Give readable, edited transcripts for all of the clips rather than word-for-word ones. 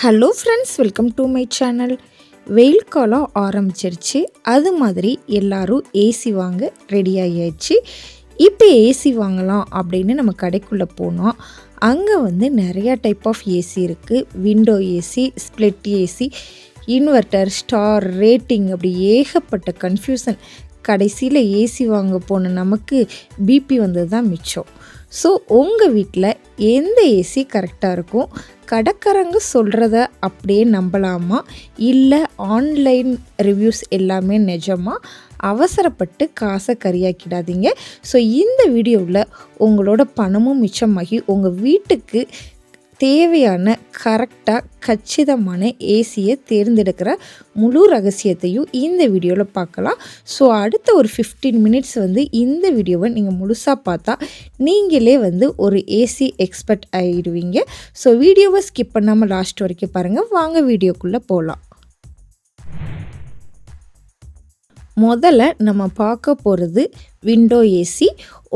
Hello friends, welcome to my channel. வெயில் காலம் ஆரம்பிச்சிருச்சு. அது மாதிரி எல்லோரும் ஏசி வாங்க ரெடி ஆகியாச்சு. இப்போ ஏசி வாங்கலாம் அப்படின்னு நம்ம கடைக்குள்ளே போனோம். அங்கே நிறையா டைப் ஆஃப் ஏசி இருக்குது. Window AC, split AC, inverter, star, rating, அப்படி ஏகப்பட்ட கன்ஃபியூசன். கடைசியில் ஏசி வாங்க போன நமக்கு பிபி வந்தது தான் மிச்சம். ஸோ உங்கள் வீட்டில் எந்த ஏசி கரெக்டாக இருக்கும்? கடைக்காரங்க சொல்கிறத அப்படியே நம்பலாமா, இல்லை ஆன்லைன் ரிவ்யூஸ் எல்லாமே நிஜமா? அவசரப்பட்டு காசை கரியாக்கிடாதீங்க. ஸோ இந்த வீடியோவில் உங்களோட பணமும் மிச்சமாகி உங்கள் வீட்டுக்கு தேவையான கரெக்டாக கச்சிதமான ஏசியை தேர்ந்தெடுக்கிற முழு ரகசியத்தையும் இந்த வீடியோவில் பார்க்கலாம். ஸோ அடுத்த ஒரு 15 மினிட்ஸ் இந்த வீடியோவை நீங்கள் முழுசாக பார்த்தா நீங்களே ஒரு ஏசி எக்ஸ்பர்ட் ஆகிடுவீங்க. ஸோ வீடியோவை ஸ்கிப் பண்ணாமல் லாஸ்ட் வரைக்கும் பாருங்கள். வாங்க வீடியோக்குள்ளே போகலாம். முதல்ல நம்ம பார்க்க போகிறது விண்டோ ஏசி.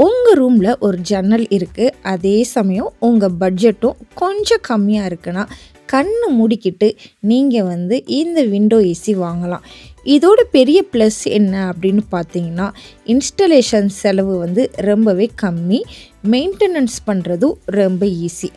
உங்கள் ரூமில் ஒரு ஜன்னல் இருக்குது, அதே சமயம் உங்கள் பட்ஜெட்டும் கொஞ்சம் கம்மியாக இருக்குன்னா கண்ணை மூடிக்கிட்டு நீங்கள் இந்த விண்டோ ஏசி வாங்கலாம். இதோட பெரிய ப்ளஸ் என்ன அப்படின்னு பார்த்தீங்கன்னா, இன்ஸ்டலேஷன் செலவு ரொம்பவே கம்மி, மெயின்டெனன்ஸ் பண்ணுறதும் ரொம்ப ஈஸி.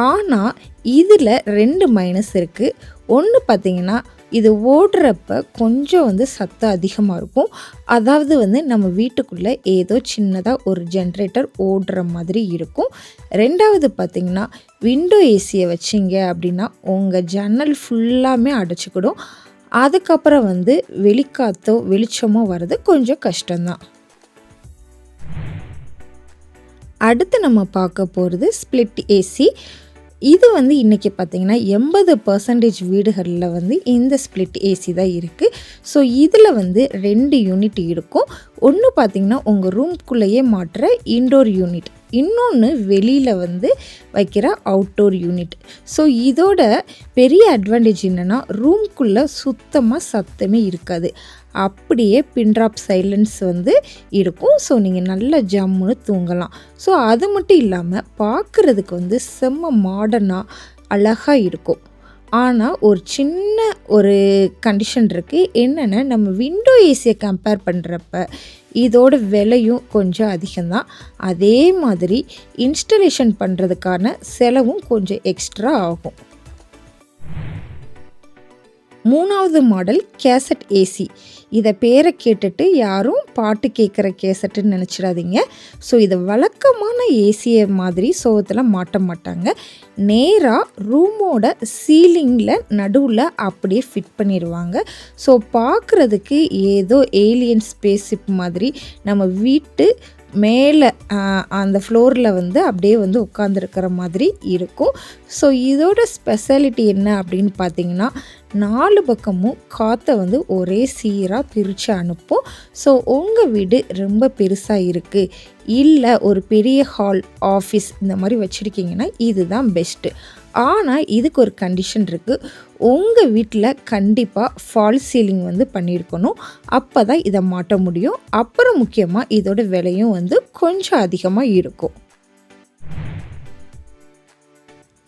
ஆனால் இதில் 2 மைனஸ் இருக்குது. ஒன்று பார்த்தீங்கன்னா, இது ஓடுறப்ப கொஞ்சம் சத்தம் அதிகமாக இருக்கும். அதாவது நம்ம வீட்டுக்குள்ளே ஏதோ சின்னதாக ஒரு ஜென்ரேட்டர் ஓடுற மாதிரி இருக்கும். ரெண்டாவது பார்த்திங்கன்னா, விண்டோ ஏசியை வச்சிங்க அப்படின்னா உங்கள் ஜன்னல் ஃபுல்லாமே அடைச்சிக்கிடும். அதுக்கப்புறம் வெளிக்காற்றோ வெளிச்சமோ வர்றது கொஞ்சம் கஷ்டம்தான். அடுத்து நம்ம பார்க்க போகிறது ஸ்ப்ளிட் ஏசி. இது இன்றைக்கி பார்த்திங்கன்னா 80% வீடுகளில் இந்த ஸ்ப்ளிட் ஏசி தான் இருக்குது. ஸோ இதில் 2 யூனிட் இருக்கும். ஒன்று பார்த்திங்கன்னா உங்கள் ரூம்குள்ளேயே மாட்டுற இன்டோர் யூனிட், இன்னொன்று வெளியில் வைக்கிற அவுட்டோர் யூனிட். ஸோ இதோட பெரிய அட்வான்டேஜ் என்னென்னா, ரூம்குள்ளே சுத்தமாக சத்தமே இருக்காது, அப்படியே பின்ட்ராப் சைலன்ஸ் இருக்கும். ஸோ நீங்கள் நல்லா ஜம்முன்னு தூங்கலாம். ஸோ அது மட்டும் இல்லாமல் பார்க்குறதுக்கு செம்ம மாடர்னாக அழகாக இருக்கும். ஆனால் ஒரு சின்ன ஒரு கண்டிஷன் இருக்குது. என்னென்னா, நம்ம விண்டோ ஏசியை கம்பேர் பண்ணுறப்ப இதோட விலையும் கொஞ்சம் அதிகம்தான். அதே மாதிரி இன்ஸ்டலேஷன் பண்ணுறதுக்கான செலவும் கொஞ்சம் எக்ஸ்ட்ரா ஆகும். 3வது மாடல் கேசட் ஏசி. இதை பேரை கேட்டுட்டு யாரும் பாட்டு கேட்குற கேசட்டுன்னு நினச்சிடாதீங்க. ஸோ இது வழக்கமான ஏசியை மாதிரி சோகத்தில் மாட்ட மாட்டாங்க. நேராக ரூமோட சீலிங்கில் நடுவில் அப்படியே ஃபிட் பண்ணிடுவாங்க. ஸோ பார்க்குறதுக்கு ஏதோ ஏலியன் ஸ்பேஸ்ஷிப் மாதிரி நம்ம வீட்டு மேலே அந்த ஃப்ளோரில் அப்படியே உட்காந்துருக்கிற மாதிரி இருக்கும். ஸோ இதோட ஸ்பெஷாலிட்டி என்ன அப்படின்னு பார்த்தீங்கன்னா, 4 பக்கமும் காற்றை ஒரே சீராக பிரித்து அனுப்பும். ஸோ உங்கள் வீடு ரொம்ப பெருசாக இருக்குது, இல்லை ஒரு பெரிய ஹால், ஆஃபீஸ் இந்த மாதிரி வச்சுருக்கீங்கன்னா இதுதான் பெஸ்ட்டு. ஆனால் இதுக்கு ஒரு கண்டிஷன் இருக்குது. உங்கள் வீட்டில் கண்டிப்பாக ஃபால் சீலிங் பண்ணியிருக்கணும். அப்போ தான் இதை மாட்ட முடியும். அப்புறம் முக்கியமாக இதோட விலையும் கொஞ்சம் அதிகமாக இருக்கும்.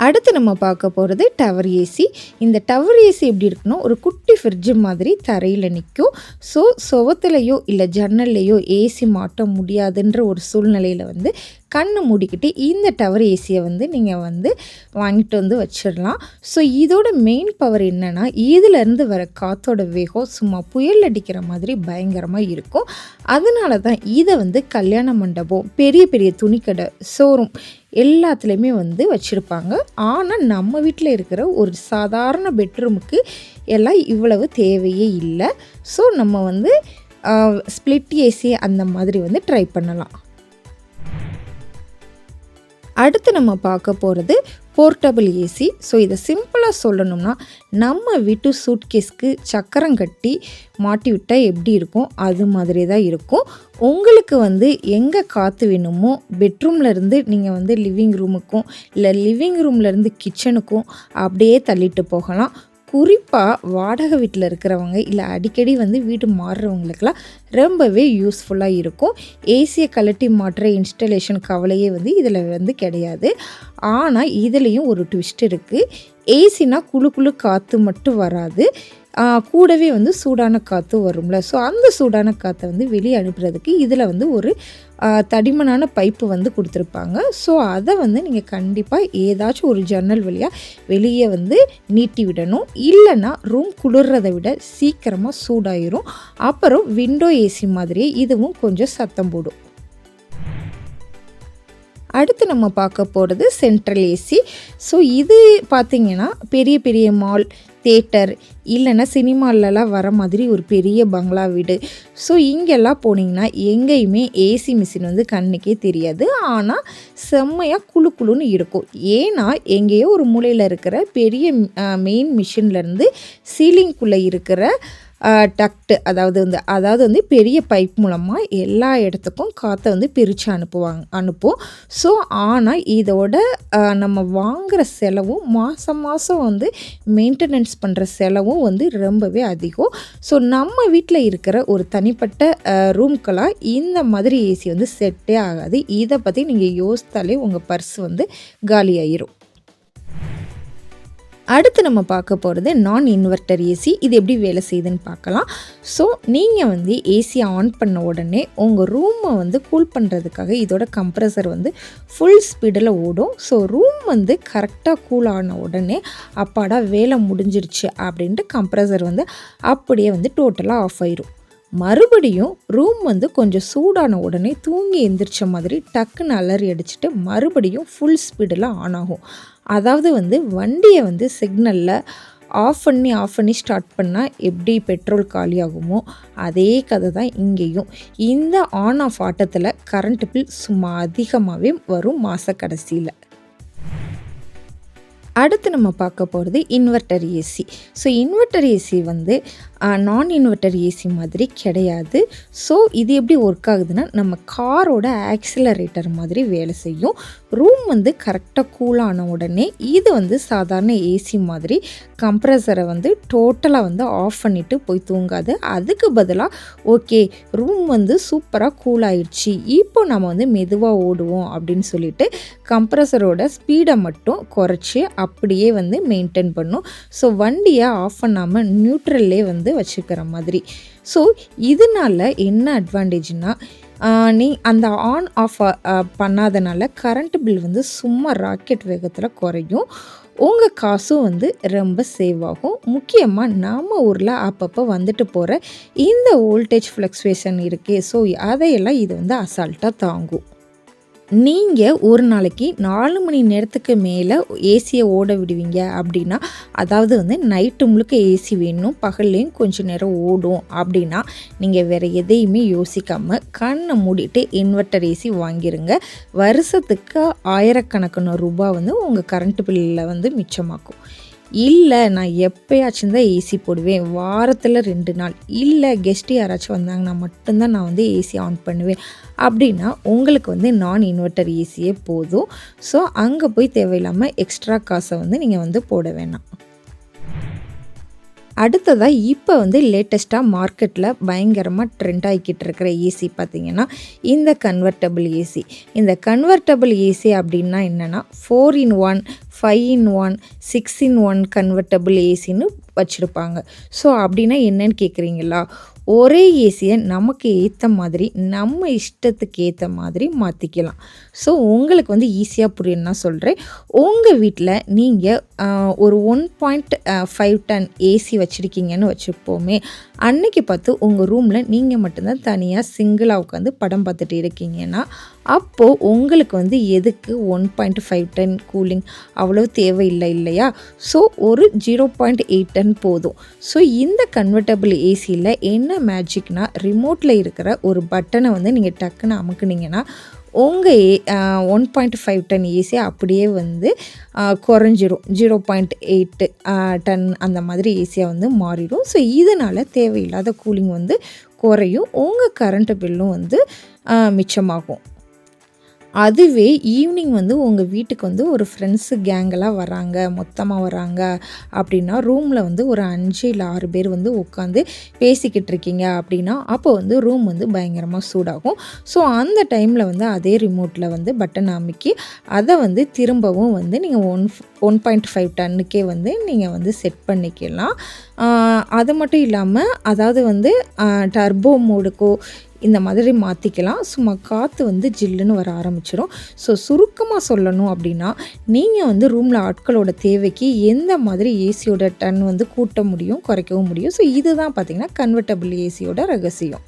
அடுத்து நம்ம பார்க்க போகிறது டவர் ஏசி. இந்த டவர் ஏசி எப்படி இருக்குன்னா, ஒரு குட்டி ஃப்ரிட்ஜு மாதிரி தரையில் நிற்கும். ஸோ சுவத்துலையோ இல்லை ஜன்னல்லையோ ஏசி மாட்ட முடியாதுன்ற ஒரு சூழ்நிலையில் கண்ணை மூடிக்கிட்டு இந்த டவர் ஏசியை நீங்கள் வாங்கிட்டு வச்சிடலாம். ஸோ இதோட மெயின் பவர் என்னென்னா, இதிலேருந்து வர காற்றோட வேகம் சும்மா புயல் அடிக்கிற மாதிரி பயங்கரமாக இருக்கும். அதனால தான் இதை கல்யாண மண்டபம், பெரிய பெரிய துணிக்கடை, ஷோரூம் எல்லாத்துலேயுமே வச்சுருப்பாங்க. ஆனால் நம்ம வீட்டில் இருக்கிற ஒரு சாதாரண பெட்ரூமுக்கு எல்லாம் இவ்வளவு தேவையே இல்லை. ஸோ நம்ம ஸ்ப்ளிட் ஏசி அந்த மாதிரி ட்ரை பண்ணலாம். அடுத்து நம்ம பார்க்க போகிறது போர்ட்டபிள் ஏசி. ஸோ இதை சிம்பிளாக சொல்லணும்னா, நம்ம வீட்டு சூட்கேஸ்க்கு சக்கரம் கட்டி மாட்டி விட்டால் எப்படி இருக்கும் அது மாதிரி தான் இருக்கும். உங்களுக்கு எங்கே காற்று வேணுமோ, பெட்ரூம்லேருந்து நீங்கள் லிவிங் ரூமுக்கும், இல்லை லிவிங் ரூம்லேருந்து கிச்சனுக்கும் அப்படியே தள்ளிட்டு போகலாம். குறிப்பாக வாடகை வீட்டில் இருக்கிறவங்க, இல்லை அடிக்கடி வீடு மாறுறவங்களுக்கெல்லாம் ரொம்பவே யூஸ்ஃபுல்லாக இருக்கும். ஏசியை கழட்டி மாட்டுற இன்ஸ்டலேஷன் கவலையே இதில் கிடையாது. ஆனால் இதுலேயும் ஒரு ட்விஸ்ட் இருக்குது. ஏசினா குளு குளு காற்று மட்டும் வராது, கூடவே வந்து சூடான காற்று வரும்ல. ஸோ அந்த சூடான காற்றை வந்து வெளியே அனுப்புறதுக்கு இதில் வந்து ஒரு தடிமனான பைப்பு வந்து கொடுத்துருப்பாங்க. ஸோ அதை வந்து நீங்கள் கண்டிப்பாக ஏதாச்சும் ஒரு ஜன்னல் வழியாக வெளியே வந்து நீட்டி விடணும். இல்லைன்னா ரூம் குளிர்றதை விட சீக்கிரமாக சூடாயிரும். அப்புறம் விண்டோ ஏசி மாதிரியே இதுவும் கொஞ்சம் சத்தம் போடும். அடுத்து நம்ம பார்க்க போகிறது சென்ட்ரல் ஏசி. ஸோ இது பார்த்திங்கன்னா பெரிய பெரிய மால், தேட்டர் இல்லைன்னா சினிமாலலாம் வர மாதிரி ஒரு பெரிய பங்களா வீடு. ஸோ இங்கெல்லாம் போனீங்கன்னா எங்கேயுமே ஏசி மிஷின் வந்து கண்ணுக்கே தெரியாது. ஆனால் செம்மையாக குளு குளுன்னு இருக்கும். ஏன்னா எங்கேயோ ஒரு மூலையில் இருக்கிற பெரிய மெயின் மிஷின்லேருந்து சீலிங்குள்ளே இருக்கிற டக்ட்டு அதாவது வந்து பெரிய பைப் மூலமாக எல்லா இடத்துக்கும் காற்றை வந்து பிரித்து அனுப்பும். ஸோ ஆனால் இதோட நம்ம வாங்குகிற செலவும் மாதம் வந்து மெயின்டெனன்ஸ் பண்ணுற செலவும் வந்து ரொம்பவே அதிகம். ஸோ நம்ம வீட்டில் இருக்கிற ஒரு தனிப்பட்ட ரூம்க்கெல்லாம் இந்த மாதிரி ஏசி வந்து செட்டே ஆகாது. இதை பற்றி நீங்கள் யோசித்தாலே உங்கள் பர்ஸ் வந்து காலியாயிரும். அடுத்து நம்ம பார்க்க போகிறது நான் இன்வெர்ட்டர் ஏசி. இது எப்படி வேலை செய்யுதுன்னு பார்க்கலாம். ஸோ நீங்கள் வந்து ஏசியை ஆன் பண்ண உடனே உங்கள் ரூமை வந்து கூல் பண்ணுறதுக்காக இதோட கம்ப்ரஸர் வந்து ஃபுல் ஸ்பீடில் ஓடும். ஸோ ரூம் வந்து கரெக்டாக கூல் ஆன உடனே அப்பாடா வேலை முடிஞ்சிருச்சு அப்படின்ட்டு கம்ப்ரஸர் வந்து அப்படியே வந்து டோட்டலாக ஆஃப் ஆயிரும். மறுபடியும் ரூம் வந்து கொஞ்சம் சூடான உடனே தூங்கி எந்திரிச்ச மாதிரி டக்குன்னு அலறி அடிச்சுட்டு மறுபடியும் ஃபுல் ஸ்பீடில் ஆன் ஆகும். அதாவது வந்து வண்டியை வந்து சிக்னலில் ஆஃப் பண்ணி ஸ்டார்ட் பண்ணால் எப்படி பெட்ரோல் காலியாகுமோ அதே கதை தான் இங்கேயும். இந்த ஆன் ஆஃப் ஆட்டத்தில் கரண்ட் பில் சும்மா அதிகமாகவே வரும் மாத கடைசியில். அடுத்து நம்ம பார்க்க போகிறது inverter AC. So inverter AC வந்து நான் இன்வெர்ட்டர் ஏசி மாதிரி கிடையாது. ஸோ இது எப்படி ஒர்க் ஆகுதுன்னா நம்ம காரோட ஆக்சிலரேட்டர் மாதிரி வேலை செய்யும். ரூம் வந்து கரெக்டாக கூலான உடனே இது வந்து சாதாரண ஏசி மாதிரி கம்ப்ரஸரை வந்து டோட்டலாக வந்து ஆஃப் பண்ணிவிட்டு போய் தூங்காது. அதுக்கு பதிலாக ஓகே ரூம் வந்து சூப்பராக கூல் ஆயிடுச்சு, இப்போ நம்ம வந்து மெதுவாக ஓடுவோம் அப்படின்னு சொல்லிட்டு கம்ப்ரஸரோட ஸ்பீடை மட்டும் குறைச்சி அப்படியே வந்து மெயின்டைன் பண்ணும். ஸோ வண்டியை ஆஃப் பண்ணாமல் நியூட்ரல்லே வந்து வச்சுக்கிற மாதிரி. ஸோ இதனால் என்ன அட்வான்டேஜ்னால் நீ அந்த ஆன் ஆஃப் பண்ணாதனால கரண்ட் பில் வந்து சும்மா ராக்கெட் வேகத்தில் குறையும். உங்கள் காசும் வந்து ரொம்ப சேவ் ஆகும். முக்கியமாக நம்ம ஊரில் அப்பப்போ வந்துட்டு போகிற இந்த வோல்டேஜ் ஃப்ளக்சுவேஷன் இருக்கே, ஸோ அதையெல்லாம் இது வந்து அசால்ட்டாக தாங்கும். நீங்கள் ஒரு நாளைக்கு 4 மணி நேரத்துக்கு மேலே ஏசியை ஓட விடுவீங்க அப்படின்னா, அதாவது வந்து நைட்டு முழுக்க ஏசி வேணும், பகல்லையும் கொஞ்சம் நேரம் ஓடும் அப்படின்னா, நீங்கள் வேறு எதையுமே யோசிக்காமல் கண்ணை மூடிட்டு இன்வெர்ட்டர் ஏசி வாங்கிடுங்க. வருஷத்துக்கு ஆயிரக்கணக்கான ரூபாய் வந்து உங்கள் கரண்ட் பில்லில் வந்து மிச்சமாக்கும். இல்லை நான் எப்போயாச்சும் தான் ஏசி போடுவேன், வாரத்தில் 2 நாள், இல்லை கெஸ்ட்டு யாராச்சும் வந்தாங்கன்னா மட்டும்தான் நான் வந்து ஏசி ஆன் பண்ணுவேன் அப்படின்னா உங்களுக்கு வந்து நான் இன்வெர்ட்டர் ஏசியே போதும். ஸோ அங்கே போய் தேவையில்லாமல் எக்ஸ்ட்ரா காசை வந்து நீங்கள் வந்து போட வேணாம். அடுத்ததாக இப்போ வந்து லேட்டஸ்ட்டாக மார்க்கெட்டில் பயங்கரமாக ட்ரெண்ட் ஆகிக்கிட்டு இருக்கிற ஏசி பார்த்திங்கன்னா இந்த கன்வெர்ட்டபிள் ஏசி. இந்த கன்வெர்ட்டபிள் ஏசி அப்படின்னா என்னென்னா 4-in-1, 5-in-1, 6-in-1 கன்வெர்ட்டபிள் ஏசின்னு வச்சுருப்பாங்க. ஸோ அப்படின்னா என்னன்னு கேட்குறீங்களா? ஒரே ஏசியை நமக்கு ஏற்ற மாதிரி நம்ம இஷ்டத்துக்கு ஏற்ற மாதிரி மாற்றிக்கலாம். ஸோ உங்களுக்கு வந்து ஈஸியாக புரியணும்னா சொல்கிறேன். உங்கள் வீட்டில் நீங்கள் ஒரு 1.5 டன் ஏசி வச்சுருக்கீங்கன்னு வச்சுப்போமே, அன்னைக்கு பார்த்து உங்கள் ரூமில் நீங்கள் மட்டும்தான் தனியாக சிங்கிளாக உட்காந்து படம் பார்த்துட்டு இருக்கீங்கன்னா, அப்போது உங்களுக்கு வந்து எதுக்கு 1.5 டன் கூலிங் அவ்வளோ தேவையில்லை இல்லையா? ஸோ ஒரு 0.8 டன் போதும். ஸோ இந்த கன்வெர்ட்டபிள் ஏசியில் என்ன மேஜிக்னா, ரிமோட்டில் இருக்கிற ஒரு பட்டனை வந்து நீங்கள் டக்குன்னு அமுக்குனீங்கன்னா உங்கள் 1.5 டன் ஏசி அப்படியே வந்து குறைஞ்சிரும், 0.8 டன் அந்த மாதிரி ஏசியாக வந்து மாறிடும். ஸோ இதனால் தேவையில்லாத கூலிங் வந்து குறையும், உங்கள் கரண்ட் பில்லும் வந்து மிச்சமாகும். அதுவே ஈவினிங் வந்து உங்கள் வீட்டுக்கு வந்து ஒரு ஃப்ரெண்ட்ஸு கேங்கெல்லாம் வராங்க, மொத்தமாக வராங்க அப்படின்னா, ரூமில் வந்து ஒரு 5 இல்ல 6 பேர் வந்து உட்காந்து பேசிக்கிட்டு இருக்கீங்க அப்படின்னா, அப்போ வந்து ரூம் வந்து பயங்கரமாக சூடாகும். ஸோ அந்த டைமில் வந்து அதே ரிமோட்டில் வந்து பட்டன் அமுக்கி அதை வந்து திரும்பவும் வந்து நீங்கள் 1.5 டன்னுக்கே வந்து நீங்கள் வந்து செட் பண்ணிக்கலாம். அது மட்டும் இல்லாமல் அதாவது வந்து டர்போ மோடுக்கோ இந்த மாதிரி மாற்றிக்கலாம். சும்மா காற்று வந்து ஜில்லுன்னு வர ஆரம்பிச்சிடும். ஸோ சுருக்கமாக சொல்லணும் அப்படின்னா, நீங்கள் வந்து ரூமில் ஆட்களோட தேவைக்கு எந்த மாதிரி ஏசியோட டன் வந்து கூட்ட முடியும், குறைக்கவும் முடியும். ஸோ இதுதான் பார்த்திங்கன்னா கன்வெர்ட்டபிள் ஏசியோட ரகசியம்.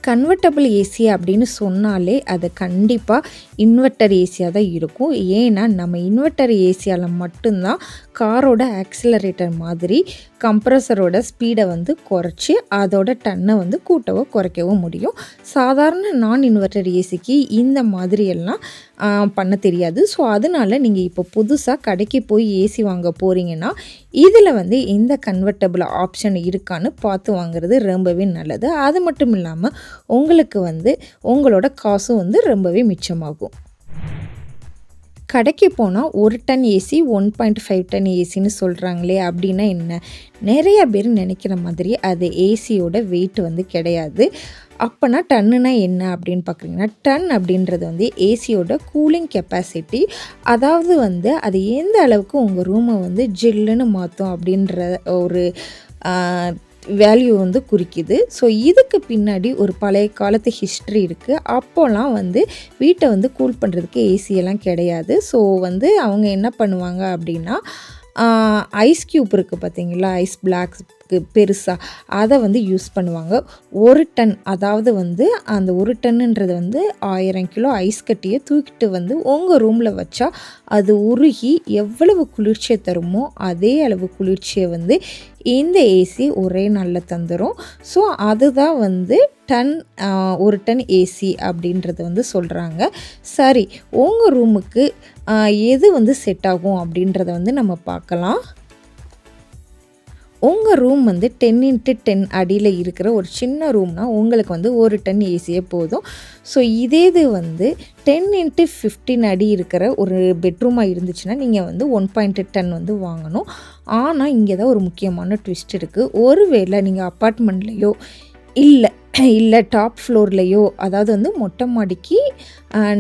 கன்வெர்ட்டபிள் ஏசி அப்படின்னு சொன்னாலே அது கண்டிப்பாக இன்வெர்ட்டர் ஏசியாக தான் இருக்கும். ஏன்னா நம்ம இன்வெர்ட்டர் ஏசியால் மட்டும்தான் காரோட ஆக்சிலரேட்டர் மாதிரி கம்ப்ரஸரோட ஸ்பீடை வந்து குறைச்சி அதோட டன்னை வந்து கூட்டவோ குறைக்கவோ முடியும். சாதாரண நான் இன்வெர்ட்டர் ஏசிக்கு இந்த மாதிரியெல்லாம் பண்ண தெரியாது. ஸோ அதனால நீங்கள் இப்போ புதுசாக கடைக்கு போய் ஏசி வாங்க போகிறீங்கன்னா, இதில் வந்து இந்த கன்வெர்ட்டபிள் ஆப்ஷன் இருக்கான்னு பார்த்து வாங்குறது ரொம்பவே நல்லது. அது மட்டும் இல்லாமல் உங்களுக்கு வந்து உங்களோட காசும் வந்து ரொம்பவே மிச்சமாகும். கடைக்கு போனால் 1 டன் ஏசி 1.5 டன் ஏசின்னு சொல்கிறாங்களே அப்படின்னா என்ன? நிறைய பேர் நினைக்கிற மாதிரி அது ஏசியோட வெயிட் வந்து கிடையாது. அப்போனா டன்னுனா என்ன அப்படின்னு பார்க்குறீங்கன்னா, டன் அப்படின்றது வந்து ஏசியோட கூலிங் கெப்பாசிட்டி. அதாவது வந்து அது எந்த அளவுக்கு உங்கள் ரூமை வந்து ஜில்லுன்னு மாற்றும் அப்படின்ற ஒரு வேல்யூ வந்து குறிக்குது. ஸோ இதுக்கு பின்னாடி ஒரு பழைய காலத்து ஹிஸ்ட்ரி இருக்குது. அப்போலாம் வந்து வீட்டை வந்து கூல் பண்ணுறதுக்கு ஏசியெல்லாம் கிடையாது. ஸோ வந்து அவங்க என்ன பண்ணுவாங்க அப்படின்னா, ஐஸ் க்யூப் இருக்குது பார்த்தீங்களா, ஐஸ் பிளாக்ஸ்க்கு பெருசாக அதை வந்து யூஸ் பண்ணுவாங்க. 1 டன் அதாவது வந்து அந்த 1 டன்னுன்றது வந்து 1000 கிலோ ஐஸ் கட்டியை தூக்கிட்டு வந்து உங்கள் ரூமில் வச்சா அது உருகி எவ்வளவு குளிர்ச்சியை தருமோ அதே அளவு குளிர்ச்சியை வந்து இந்த ஏசி ஒரே நாளில் தந்துடும். ஸோ அதுதான் வந்து 1 டன் ஏசி அப்படின்றது வந்து சொல்கிறாங்க. சரி, உங்கள் ரூமுக்கு எது வந்து செட் ஆகும் அப்படின்றத வந்து நம்ம பார்க்கலாம். உங்கள் ரூம் வந்து 10x10 அடியில் இருக்கிற ஒரு சின்ன ரூம்னா உங்களுக்கு வந்து 1 டன் ஏசியே போதும். ஸோ இது வந்து 10x15 அடி இருக்கிற ஒரு பெட்ரூமாக இருந்துச்சுன்னா நீங்கள் வந்து 1.8 டன் வந்து வாங்கணும். ஆனால் இங்கே தான் ஒரு முக்கியமான ட்விஸ்ட் இருக்குது. ஒருவேளை நீங்கள் அப்பார்ட்மெண்ட்லேயோ இல்லை டாப் ஃப்ளோர்லேயோ, அதாவது வந்து மொட்டை மாடிக்கு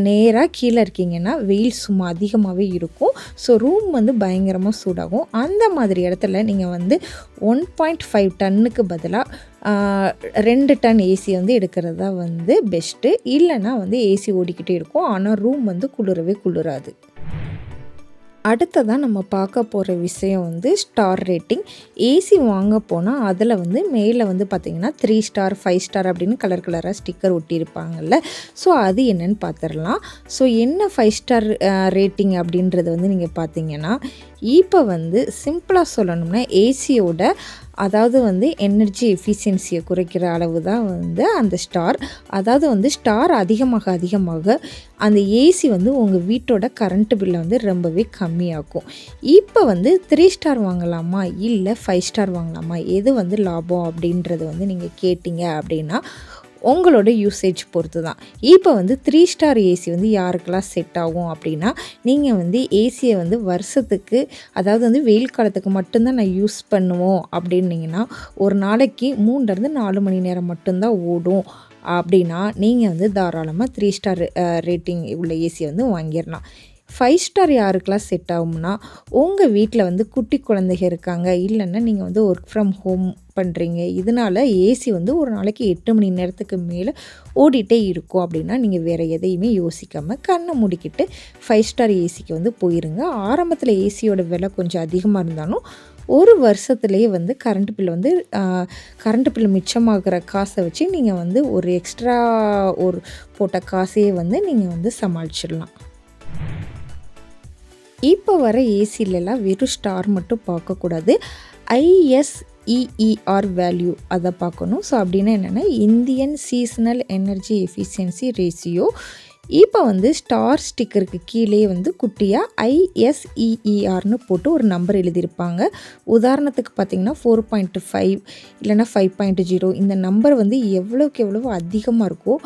நேராக கீழே இருக்கீங்கன்னா வெயில் சும்மா அதிகமாகவே இருக்கும். ஸோ ரூம் வந்து பயங்கரமாக சூடாகும். அந்த மாதிரி இடத்துல நீங்கள் வந்து 1.5 டன்னுக்கு பதிலாக 2 டன் ஏசி வந்து எடுக்கிறது தான் வந்து பெஸ்ட்டு. இல்லைன்னா வந்து ஏசி ஓடிக்கிட்டே இருக்கும், ஆனால் ரூம் வந்து குளிரவே குளிராது. அடுத்ததாக நம்ம பார்க்க போகிற விஷயம் வந்து ஸ்டார் ரேட்டிங். ஏசி வாங்க போனால் அதில் வந்து மேலே வந்து பார்த்திங்கன்னா 3 ஸ்டார் 5 ஸ்டார் அப்படின்னு கலர் கலராக ஸ்டிக்கர் ஒட்டியிருப்பாங்கள்ல. ஸோ அது என்னன்னு பார்த்துடலாம். ஸோ என்ன 5 ஸ்டார் ரேட்டிங் அப்படின்றது வந்து நீங்கள் பார்த்தீங்கன்னா, இப்போ வந்து சிம்பிளாக சொல்லணும்னா ஏசியோட அதாவது வந்து எனர்ஜி எஃபிஷியன்சியை குறைக்கிற அளவு தான் வந்து அந்த ஸ்டார். அதாவது வந்து ஸ்டார் அதிகமாக அந்த ஏசி வந்து உங்கள் வீட்டோட கரண்ட் பில்லை வந்து ரொம்பவே கம்மியாகும். இப்போ வந்து 3 ஸ்டார் வாங்கலாமா இல்லை 5 ஸ்டார் வாங்கலாமா, எது வந்து லாபம் அப்படின்றது வந்து நீங்கள் கேட்டிங்க அப்படின்னா உங்களோட யூசேஜ் பொறுத்து தான். இப்போ வந்து 3 ஸ்டார் ஏசி வந்து யாருக்கெல்லாம் செட் ஆகும் அப்படின்னா, நீங்கள் வந்து ஏசியை வந்து வருஷத்துக்கு அதாவது வந்து வெயில் காலத்துக்கு மட்டும்தான் நான் யூஸ் பண்ணுவோம் அப்படின்னீங்கன்னா, ஒரு நாளைக்கு 3லேருந்து 4 மணி நேரம் மட்டும்தான் ஓடும் அப்படின்னா, நீங்கள் வந்து தாராளமாக 3 ஸ்டார் ரேட்டிங் உள்ள ஏசியை வந்து வாங்கிடலாம். 5 ஸ்டார் யாருக்கெல்லாம் செட் ஆகும்னா, உங்கள் வீட்டில் வந்து குட்டி குழந்தைங்க இருக்காங்க, இல்லைன்னா நீங்கள் வந்து ஒர்க் ஃப்ரம் ஹோம் பண்ணுறீங்க, இதனால் ஏசி வந்து ஒரு நாளைக்கு 8 மணி நேரத்துக்கு மேலே ஓடிட்டே இருக்கும் அப்படின்னா, நீங்கள் வேறு எதையுமே யோசிக்காமல் கண்ணை மூடிக்கிட்டு 5 ஸ்டார் ஏசிக்கு வந்து போயிருங்க. ஆரம்பத்தில் ஏசியோட விலை கொஞ்சம் அதிகமாக இருந்தாலும் ஒரு வருஷத்துலேயே வந்து கரண்ட் பில் மிச்சமாகிற காசை வச்சு நீங்கள் வந்து ஒரு எக்ஸ்ட்ரா போட்ட காசையே வந்து நீங்கள் வந்து சமாளிச்சிடலாம். இப்போ வர ஏசிலெலாம் வெறும் ஸ்டார் மட்டும் பார்க்கக்கூடாது, ISEER வேல்யூ அதை பார்க்கணும். ஸோ அப்படின்னா என்னென்னா, Indian seasonal energy efficiency ratio. இப்போ வந்து ஸ்டார் ஸ்டிக்கருக்கு கீழே வந்து குட்டியாக ISEERன்னு போட்டு ஒரு நம்பர் எழுதியிருப்பாங்க. உதாரணத்துக்கு பார்த்திங்கன்னா 4.5 இல்லைனா 5.0 இந்த நம்பர் வந்து எவ்வளோக்கு எவ்வளோ அதிகமாக இருக்கோ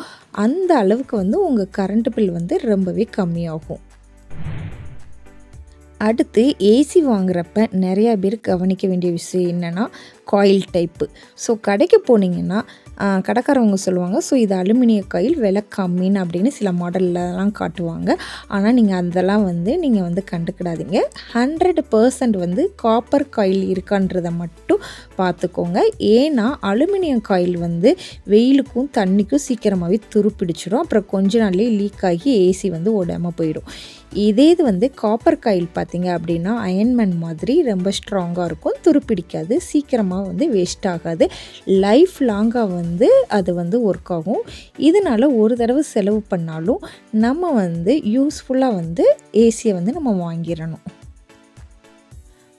அந்த அளவுக்கு வந்து உங்கள் கரண்ட் பில் வந்து ரொம்பவே கம்மியாகும். அடுத்து ஏசி வாங்குறப்ப நிறையா பேர் கவனிக்க வேண்டிய விஷயம் என்னென்னா காயில் டைப்பு. ஸோ கடைக்கு போனீங்கன்னா கடைக்காரவங்க சொல்லுவாங்க, ஸோ இது அலுமினிய காயில் விலை கம்மின்னு அப்படின்னு சில மாடல்லலாம் காட்டுவாங்க. ஆனால் நீங்கள் அதெல்லாம் வந்து நீங்கள் வந்து கண்டுக்கிடாதீங்க. 100% வந்து காப்பர் காயில் இருக்கான்றதை மட்டும் பார்த்துக்கோங்க. ஏன்னா அலுமினியம் காயில் வந்து வெயிலுக்கும் தண்ணிக்கும் சீக்கிரமாகவே துருப்பிடிச்சிடும். அப்புறம் கொஞ்ச நாள்லேயே லீக் ஆகி ஏசி வந்து ஓடாமல் போயிடும். இதே இது வந்து காப்பர் காயில் பார்த்திங்க அப்படின்னா அயன்மேன் மாதிரி ரொம்ப ஸ்ட்ராங்காக இருக்கும், துருப்பிடிக்காது, சீக்கிரமாக வந்து வேஸ்ட் ஆகாது, லைஃப் லாங்காக வந்து அது வந்து ஒர்க் ஆகும். இதனால் ஒரு தடவை செலவு பண்ணாலும் நம்ம வந்து யூஸ்ஃபுல்லாக வந்து ஏசியை வந்து நம்ம வாங்கிடணும்.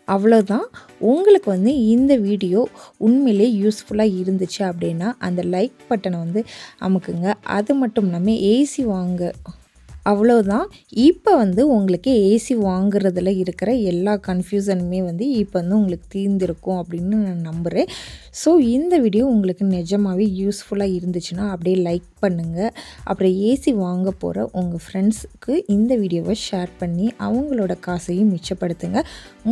அவ்வளோதான். உங்களுக்கு வந்து இந்த வீடியோ உண்மையிலே யூஸ்ஃபுல்லாக இருந்துச்சு அப்படின்னா அந்த லைக் பட்டனை வந்து அமுக்குங்க. அது மட்டும் இல்லாமல் ஏசி வாங்க அவ்வளோதான். இப்போ வந்து உங்களுக்கு ஏசி வாங்குறதுல இருக்கிற எல்லா கன்ஃப்யூஷனுமே வந்து இப்போ வந்து உங்களுக்கு தீர்ந்திருக்கும் அப்படின்னு நான் நம்புகிறேன். ஸோ இந்த வீடியோ உங்களுக்கு நிஜமாகவே யூஸ்ஃபுல்லாக இருந்துச்சுன்னா அப்படியே லைக் பண்ணுங்கள். அப்புறம் ஏசி வாங்க போகிற உங்கள் ஃப்ரெண்ட்ஸுக்கு இந்த வீடியோவை ஷேர் பண்ணி அவங்களோட காசையும் மிச்சப்படுத்துங்க.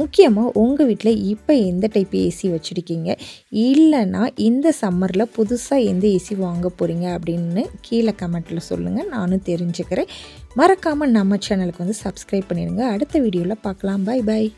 முக்கியமாக உங்கள் வீட்டில் இப்போ எந்த டைப் ஏசி வச்சுருக்கீங்க, இல்லைன்னா இந்த சம்மரில் புதுசாக எந்த ஏசி வாங்க போகிறீங்க அப்படின்னு கீழே கமெண்ட்டில் சொல்லுங்கள், நானும் தெரிஞ்சுக்கிறேன். மறக்காமல் நம்ம சேனலுக்கு வந்து சப்ஸ்கிரைப் பண்ணிடுங்க. அடுத்த வீடியோவில் பார்க்கலாம். Bye bye.